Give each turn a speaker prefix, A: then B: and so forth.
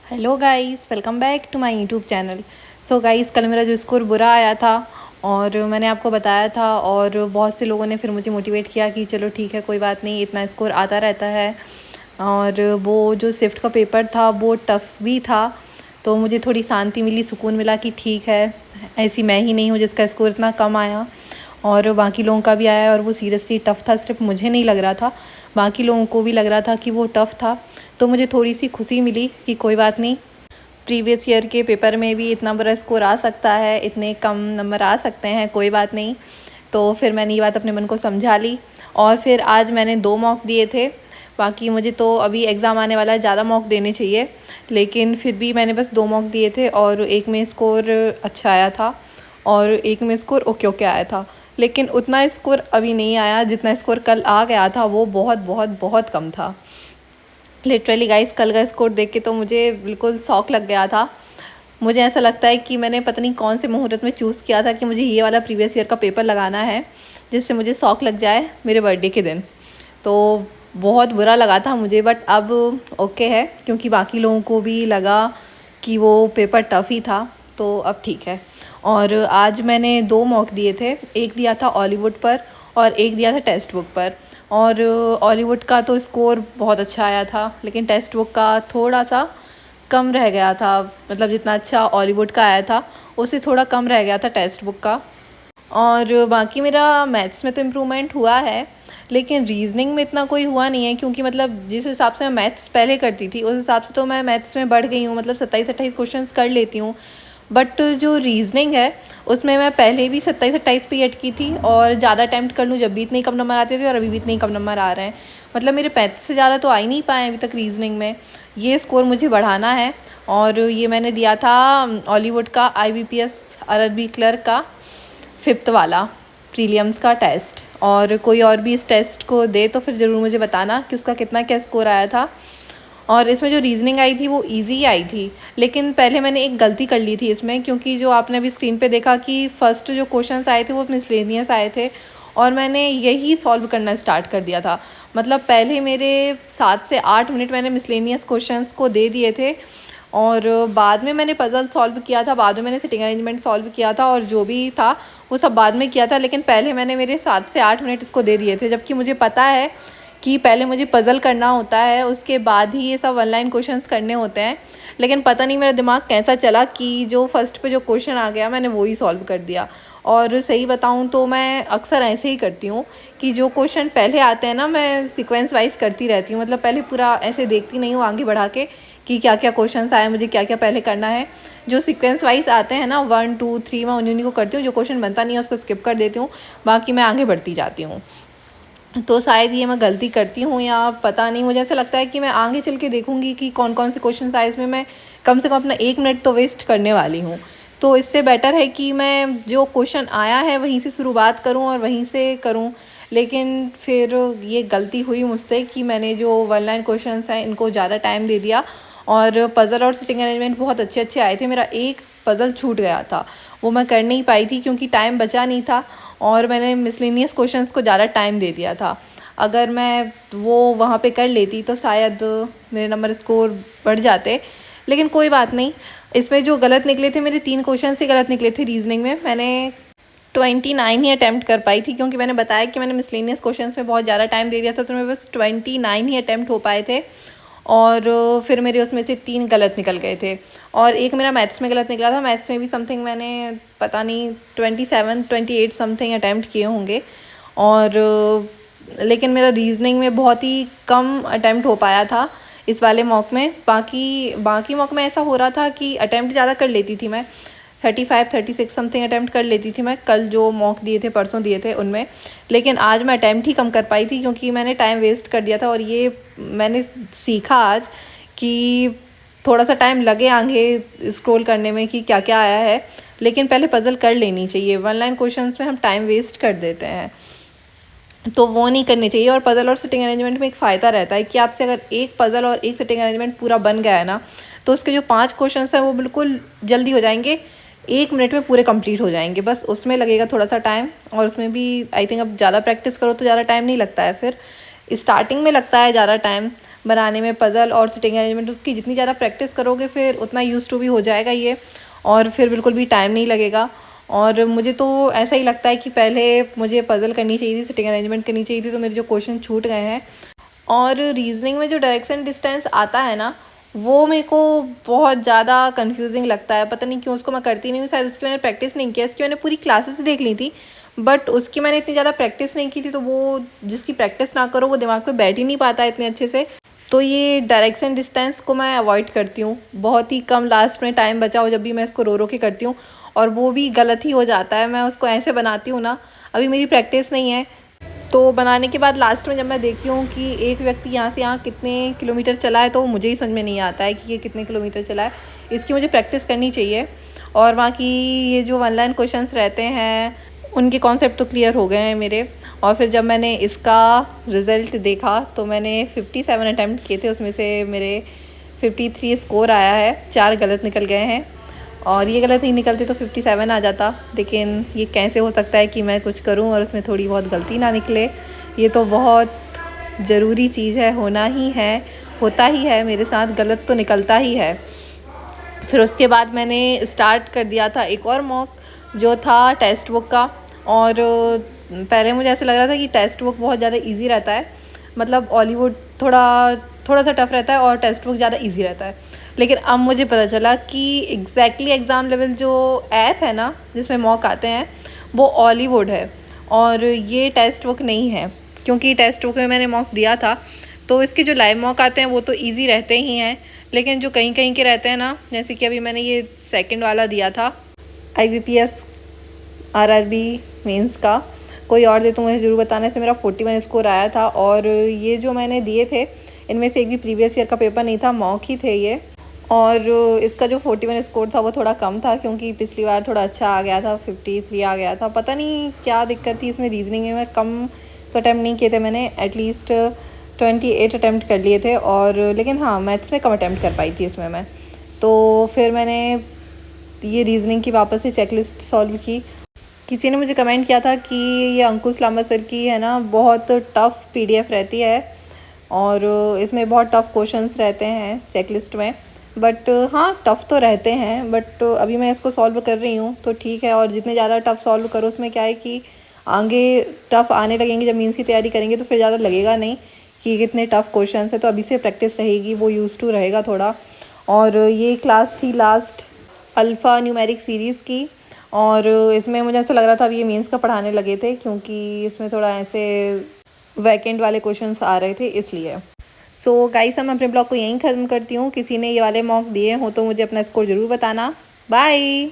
A: Hello guys, welcome back to my YouTube channel. So guys, कल मेरा जो score बुरा आया था और मैंने आपको बताया था और बहुत से लोगों ने फिर मुझे मोटिवेट किया कि चलो ठीक है, कोई बात नहीं, इतना स्कोर आता रहता है। और वो जो शिफ्ट का पेपर था वो टफ़ भी था, तो मुझे थोड़ी शांति मिली, सुकून मिला कि ठीक है, ऐसी मैं ही नहीं हूँ जिसका स्कोर इतना कम आया और बाकी लोगों का भी आया। और वो सीरियसली टफ़ था, सिर्फ मुझे नहीं लग रहा था, बाकी लोगों को भी लग रहा था कि वो टफ़ था। तो मुझे थोड़ी सी खुशी मिली कि कोई बात नहीं, प्रीवियस ईयर के पेपर में भी इतना बुरा स्कोर आ सकता है, इतने कम नंबर आ सकते हैं, कोई बात नहीं। तो फिर मैंने ये बात अपने मन को समझा ली और फिर आज मैंने 2 मॉक दिए थे। बाकी मुझे तो अभी एग्ज़ाम आने वाला है, ज़्यादा मॉक देने चाहिए, लेकिन फिर भी मैंने बस 2 मॉक दिए थे और एक में स्कोर अच्छा आया था और एक में स्कोर ओके ओके आया था। लेकिन उतना स्कोर अभी नहीं आया जितना स्कोर कल आ गया था, वो बहुत बहुत बहुत कम था। लिटरली गाइस, कल का स्कोर देख के तो मुझे बिल्कुल शौक लग गया था। मुझे ऐसा लगता है कि मैंने पता नहीं कौन से मुहूर्त में चूज़ किया था कि मुझे ये वाला प्रीवियस ईयर का पेपर लगाना है जिससे मुझे शौक लग जाए मेरे बर्थडे के दिन। तो बहुत बुरा लगा था मुझे, बट अब ओके है क्योंकि बाकी लोगों को भी लगा कि वो पेपर टफ़ ही था, तो अब ठीक है। और आज मैंने 2 मॉक दिए थे, एक दिया था हॉलीवुड पर और एक दिया था टेक्स्ट बुक पर। और हॉलीवुड का तो स्कोर बहुत अच्छा आया था, लेकिन टेक्स्ट बुक का थोड़ा सा कम रह गया था, मतलब जितना अच्छा हॉलीवुड का आया था उससे थोड़ा कम रह गया था टेक्स्ट बुक का। और बाकी मेरा मैथ्स में तो इम्प्रूवमेंट हुआ है, लेकिन रीजनिंग में इतना कोई हुआ नहीं है, क्योंकि मतलब जिस हिसाब से मैं मैथ्स पहले करती थी उस हिसाब से तो मैं मैथ्स में बढ़ गई हूँ, मतलब 27-28 क्वेश्चंस कर लेती हूँ। बट जो रीजनिंग है उसमें मैं पहले भी 27-28 पे अटकी थी और ज़्यादा अटैम्प्ट कर लूँ जब भी इतने कम नंबर आते थे और अभी भी इतने कम नंबर आ रहे हैं। मतलब मेरे 35 से ज़्यादा तो आ ही नहीं पाए अभी तक रीजनिंग में। ये स्कोर मुझे बढ़ाना है। और ये मैंने दिया था हॉलीवुड का IBPS अरबी क्लर्क का 5th वाला प्रीलिम्स का टेस्ट। और कोई और भी इस टेस्ट को दे तो फिर ज़रूर मुझे बताना कि उसका कितना क्या स्कोर आया था। और इसमें जो रीजनिंग आई थी वो इजी आई थी, लेकिन पहले मैंने एक गलती कर ली थी इसमें, क्योंकि जो आपने अभी स्क्रीन पे देखा कि फ़र्स्ट जो क्वेश्चंस आए थे वो मिसलेनियस आए थे और मैंने यही सॉल्व करना स्टार्ट कर दिया था। मतलब पहले मेरे 7 से 8 मिनट मैंने मिसलेनियस क्वेश्चंस को दे दिए थे और बाद में मैंने पज़ल सॉल्व किया था, बाद में मैंने सिटिंग अरेंजमेंट सॉल्व किया था और जो भी था वो सब बाद में किया था। लेकिन पहले मैंने मेरे 7 से 8 मिनट इसको दे दिए थे, जबकि मुझे पता है कि पहले मुझे पज़ल करना होता है, उसके बाद ही ये सब वन लाइन क्वेश्चंस करने होते हैं। लेकिन पता नहीं मेरा दिमाग कैसा चला कि जो फर्स्ट पे जो क्वेश्चन आ गया मैंने वो ही सॉल्व कर दिया। और सही बताऊं तो मैं अक्सर ऐसे ही करती हूँ कि जो क्वेश्चन पहले आते हैं ना, मैं सीक्वेंस वाइज करती रहती हूँ। मतलब पहले पूरा ऐसे देखती नहीं हूँ आगे बढ़ा के कि क्या क्या क्वेश्चंस आए, मुझे क्या क्या पहले करना है। जो सीक्वेंस वाइज आते हैं ना 1 2 3, मैं उन्हीं को करती हूँ। जो क्वेश्चन बनता नहीं है उसको स्किप कर देती हूँ, बाकी मैं आगे बढ़ती जाती हूँ। तो शायद ये मैं गलती करती हूँ या पता नहीं, मुझे ऐसा लगता है कि मैं आगे चल के देखूँगी कि कौन कौन से क्वेश्चन आए, इसमें मैं कम से कम अपना 1 मिनट तो वेस्ट करने वाली हूँ। तो इससे बेटर है कि मैं जो क्वेश्चन आया है वहीं से शुरुआत करूँ और वहीं से करूँ। लेकिन फिर ये गलती हुई मुझसे कि मैंने जो वन लाइन क्वेश्चंस हैं इनको ज़्यादा टाइम दे दिया। और पज़ल और सिटिंग अरेंजमेंट बहुत अच्छे अच्छे आए थे, मेरा एक पज़ल छूट गया था, वो मैं कर नहीं पाई थी क्योंकि टाइम बचा नहीं था और मैंने मिसलेनियस क्वेश्चंस को ज़्यादा टाइम दे दिया था। अगर मैं वो वहाँ पे कर लेती तो शायद मेरे नंबर स्कोर बढ़ जाते, लेकिन कोई बात नहीं। इसमें जो गलत निकले थे, मेरे 3 क्वेश्चन ही गलत निकले थे रीजनिंग में। मैंने 29 ही अटैम्प्ट कर पाई थी, क्योंकि मैंने बताया कि मैंने मिसलेनियस क्वेश्चंस में बहुत ज़्यादा टाइम दे दिया था, तो मेरे बस 29 ही अटैम्प्ट हो पाए थे। और फिर मेरे उसमें से 3 गलत निकल गए थे और एक मेरा मैथ्स में गलत निकला था। मैथ्स में भी समथिंग मैंने पता नहीं 27-28 समथिंग अटैम्प्ट किए होंगे। और लेकिन मेरा रीजनिंग में बहुत ही कम अटैम्प्ट हो पाया था इस वाले मॉक में। बाकी मॉक में ऐसा हो रहा था कि अटैम्प्ट ज़्यादा कर लेती थी मैं, 35-36 समथिंग अटैम्प्ट कर लेती थी मैं कल जो मॉक दिए थे, परसों दिए थे उनमें। लेकिन आज मैं अटैम्प्ट ही कम कर पाई थी क्योंकि मैंने टाइम वेस्ट कर दिया था। और ये मैंने सीखा आज कि थोड़ा सा टाइम लगे आगे स्क्रॉल करने में कि क्या क्या आया है, लेकिन पहले पज़ल कर लेनी चाहिए। वन लाइन क्वेश्चंस में हम टाइम वेस्ट कर देते हैं, तो वो नहीं करनी चाहिए। और पज़ल और सिटिंग अरेंजमेंट में एक फ़ायदा रहता है कि आपसे अगर एक पज़ल और एक सिटिंग अरेंजमेंट पूरा बन गया है ना, तो उसके जो 5 क्वेश्चंस हैं वो बिल्कुल जल्दी हो जाएंगे, 1 मिनट में पूरे कंप्लीट हो जाएंगे। बस उसमें लगेगा थोड़ा सा टाइम, और उसमें भी आई थिंक अब ज़्यादा प्रैक्टिस करो तो ज़्यादा टाइम नहीं लगता है। फिर स्टार्टिंग में लगता है ज़्यादा टाइम, बनाने में, पज़ल और सिटिंग अरेंजमेंट। उसकी जितनी ज़्यादा प्रैक्टिस करोगे फिर उतना यूज़ टू भी हो जाएगा ये, और फिर बिल्कुल भी टाइम नहीं लगेगा। और मुझे तो ऐसा ही लगता है कि पहले मुझे पज़ल करनी चाहिए थी, सिटिंग अरेंजमेंट करनी चाहिए थी, तो मेरे जो क्वेश्चन छूट गए हैं। और रीजनिंग में जो डायरेक्शन डिस्टेंस आता है ना, वो मेरे को बहुत ज़्यादा कंफ्यूजिंग लगता है। पता नहीं क्यों उसको मैं करती नहीं हूँ, शायद उसकी मैंने प्रैक्टिस नहीं किया। इसकी मैंने पूरी क्लासेस देख ली थी, बट उसकी मैंने इतनी ज़्यादा प्रैक्टिस नहीं की थी, तो वो जिसकी प्रैक्टिस ना करो वो दिमाग पे बैठ ही नहीं पाता है इतने अच्छे से। तो ये डायरेक्शन डिस्टेंस को मैं अवॉइड करती हूँ। बहुत ही कम लास्ट में टाइम बचा हो जब भी मैं इसको रो रो के करती हूँ, और वो भी गलत ही हो जाता है। मैं उसको ऐसे बनाती हूँ ना, अभी मेरी प्रैक्टिस नहीं है, तो बनाने के बाद लास्ट में जब मैं देखती हूँ कि एक व्यक्ति यहाँ से यहाँ कितने किलोमीटर चला है, तो मुझे ही समझ में नहीं आता है कि ये कितने किलोमीटर चला है। इसकी मुझे प्रैक्टिस करनी चाहिए। और बाकी ये जो वन लाइन क्वेश्चंस रहते हैं उनके कॉन्सेप्ट तो क्लियर हो गए हैं मेरे। और फिर जब मैंने इसका रिज़ल्ट देखा तो मैंने 57 अटैम्प्ट किए थे, उसमें से मेरे 53 स्कोर आया है, 4 गलत निकल गए हैं। और ये गलत नहीं निकलते तो 57 आ जाता, लेकिन ये कैसे हो सकता है कि मैं कुछ करूं और उसमें थोड़ी बहुत गलती ना निकले। ये तो बहुत ज़रूरी चीज़ है, होना ही है, होता ही है मेरे साथ, गलत तो निकलता ही है। फिर उसके बाद मैंने स्टार्ट कर दिया था एक और मॉक जो था टेक्स्ट बुक का। और पहले मुझे ऐसा लग रहा था कि टेक्स्ट बुक बहुत ज़्यादा इजी रहता है, मतलब हॉलीवुड थोड़ा सा टफ रहता है और टेक्स्ट बुक ज़्यादा इजी रहता है। लेकिन अब मुझे पता चला कि एग्जैक्टली एग्ज़ाम लेवल जो ऐप है ना जिसमें मॉक आते हैं वो हॉलीवुड है, और ये टेक्स्ट बुक नहीं है। क्योंकि टेक्स्ट बुक में मैंने मॉक दिया था, तो इसके जो लाइव मॉक आते हैं वो तो ईजी रहते ही हैं, लेकिन जो कहीं कहीं के रहते हैं ना, जैसे कि अभी मैंने ये सेकंड वाला दिया था IBPS RRB मेंस का, कोई और दे तो मुझे ज़रूर बताना। से मेरा 41 स्कोर आया था। और ये जो मैंने दिए थे इनमें से एक भी प्रीवियस ईयर का पेपर नहीं था, मॉक ही थे ये। और इसका जो 41 स्कोर था वो थोड़ा कम था, क्योंकि पिछली बार थोड़ा अच्छा आ गया था, 53 आ गया था। पता नहीं क्या दिक्कत थी इसमें, रीजनिंग में कम तो अटैम्प्ट नहीं किए थे मैंने, एटलीस्ट 28 अटैम्प्ट कर लिए थे। और लेकिन हाँ, मैथ्स में कम अटैम्प्ट कर पाई थी इसमें मैं। तो फिर मैंने ये रीजनिंग की वापस से चेकलिस्ट सॉल्व की। किसी ने मुझे कमेंट किया था कि ये अंकुश लामा सर की है ना बहुत टफ़ PDF रहती है, और इसमें बहुत टफ़ क्वेश्चंस रहते हैं चेकलिस्ट में। बट हाँ, टफ़ तो रहते हैं, बट अभी मैं इसको सॉल्व कर रही हूँ तो ठीक है। और जितने ज़्यादा टफ़ सॉल्व करो उसमें क्या है कि आगे टफ़ आने लगेंगे, जब मीन्स की तैयारी करेंगे तो फिर ज़्यादा लगेगा नहीं कि कितने टफ़ क्वेश्चन है। तो अभी से प्रैक्टिस रहेगी, वो यूज़ टू रहेगा थोड़ा। और ये क्लास थी लास्ट अल्फ़ा न्यूमेरिक सीरीज़ की, और इसमें मुझे ऐसा लग रहा था अभी ये मेंस का पढ़ाने लगे थे, क्योंकि इसमें थोड़ा ऐसे वैकेंट वाले क्वेश्चंस आ रहे थे इसलिए। सो गाइस, मैं अपने ब्लॉग को यहीं ख़त्म करती हूँ। किसी ने ये वाले मॉक दिए हो तो मुझे अपना स्कोर ज़रूर बताना। बाय।